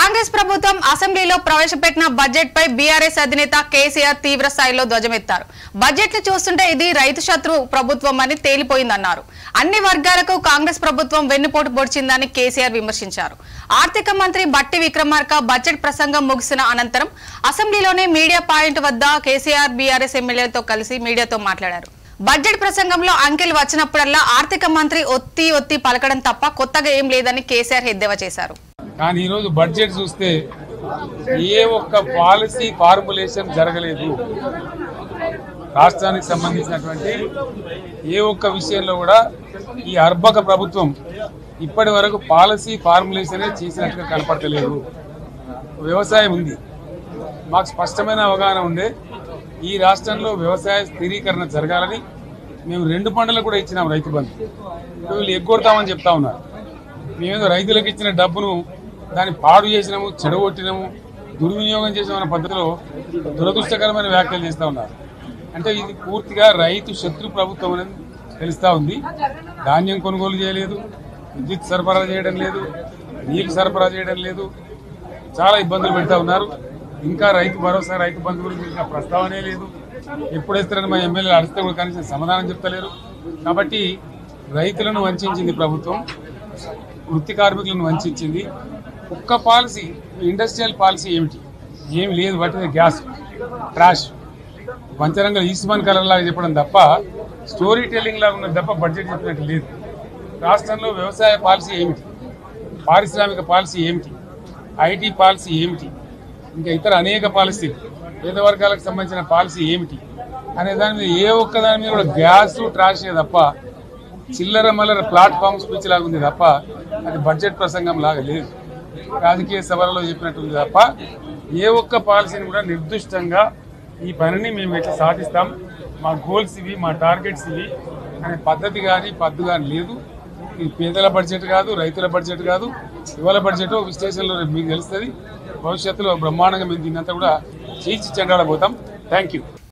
కాంగ్రెస్ ప్రభుత్వం అసెంబ్లీలో ప్రవేశపెట్టిన బడ్జెట్ పై బీఆర్ఎస్ అధినేత కేసీఆర్ తీవ్ర స్థాయిలో ధ్వజమెత్తారు. బడ్జెట్ ను చూస్తుంటే ఇది రైతు శత్రు ప్రభుత్వం అని తేలిపోయిందన్నారు. అన్ని వర్గాలకు కాంగ్రెస్ ప్రభుత్వం వెన్నుపోటు పొడిచిందని కేసీఆర్ విమర్శించారు. ఆర్థిక మంత్రి బట్టి విక్రమార్క బడ్జెట్ ప్రసంగం ముగిసిన అనంతరం అసెంబ్లీలోనే మీడియా పాయింట్ వద్ద కేసీఆర్ బీఆర్ఎస్ ఎమ్మెల్యేలతో కలిసి మీడియాతో మాట్లాడారు. బడ్జెట్ ప్రసంగంలో అంకెలు వచ్చినప్పుడల్లా ఆర్థిక మంత్రి ఒత్తి పలకడం తప్ప కొత్తగా ఏం లేదని కేసీఆర్ ఎద్దేవా చేశారు. కానీ ఈరోజు బడ్జెట్ చూస్తే ఏ ఒక్క పాలసీ ఫార్ములేషన్ జరగలేదు. రాష్ట్రానికి సంబంధించినటువంటి ఏ ఒక్క విషయంలో కూడా ఈ అర్భక ప్రభుత్వం ఇప్పటి వరకు పాలసీ ఫార్ములేషనే చేసినట్టుగా కనపడతలేదు. వ్యవసాయం ఉంది, మాకు స్పష్టమైన అవగాహన ఉండే ఈ రాష్ట్రంలో వ్యవసాయ స్థిరీకరణ జరగాలని మేము 2 పంటలు కూడా ఇచ్చినాం రైతు బంధు. వీళ్ళు ఎగ్గొడతామని చెప్తా ఉన్నారు. మేమేదో రైతులకు ఇచ్చిన డబ్బును దాన్ని పాడు చేసినాము, చెడగొట్టినాము, దుర్వినియోగం చేసామన్న పద్ధతిలో దురదృష్టకరమైన వ్యాఖ్యలు చేస్తూ ఉన్నారు. అంటే ఇది పూర్తిగా రైతు శత్రు ప్రభుత్వం అనేది తెలుస్తూ ఉంది. ధాన్యం కొనుగోలు చేయలేదు, విద్యుత్ సరఫరా చేయడం లేదు, నీరు సరఫరా చేయడం లేదు, చాలా ఇబ్బందులు పెడతా ఉన్నారు. ఇంకా రైతు భరోసా, రైతు బంధు గురించి ఇంకా ప్రస్తావనే లేదు. ఎప్పుడు వేస్తారని మా ఎమ్మెల్యేలు అడిగితే కూడా కనీసం సమాధానం చెప్తలేరు. కాబట్టి రైతులను వంచింది ప్రభుత్వం, వృత్తి కార్మికులను వంచింది. ఒక్క పాలసీ, ఇండస్ట్రియల్ పాలసీ ఏమి లేదు. బట్టి గ్యాస్ ట్రాష్ పంచరంగ ఈస్మాన్ కలర్ లాగా చెప్పడం తప్ప స్టోరీ టెల్లింగ్ లాగా ఉన్నది తప్ప బడ్జెట్ చెప్పినట్టు లేదు. రాష్ట్రంలో వ్యవసాయ పాలసీ ఏమిటి, పారిశ్రామిక పాలసీ ఏమిటి, ఐటీ పాలసీ ఏమిటి, ఇంకా ఇతర అనేక పాలసీలు, పేద వర్గాలకు సంబంధించిన పాలసీ ఏమిటి అనే దాని మీద ఏ ఒక్క దాని మీద కూడా గ్యాస్ ట్రాషే తప్ప చిల్లర మల్లర ప్లాట్ఫామ్ స్పీచ్ లాగా ఉంది తప్ప అది బడ్జెట్ ప్రసంగం లాగా లేదు. రాజకీయ సభలలో చెప్పినట్టుంది తప్ప ఏ ఒక్క పాలసీని కూడా నిర్దిష్టంగా ఈ పనిని మేము ఎట్లా సాధిస్తాం, మా గోల్స్ ఇవి, మా టార్గెట్స్ ఇవి అనే పద్ధతి కానీ పద్దు కానీ లేదు. ఇది పేదల బడ్జెట్ కాదు, రైతుల బడ్జెట్ కాదు, యువల బడ్జెట్ విశ్లేషణలో మీకు తెలుస్తుంది. భవిష్యత్తులో బ్రహ్మాండంగా మేము దీన్నంతా కూడా చీల్చి చెండాడబోతాం. Thank you.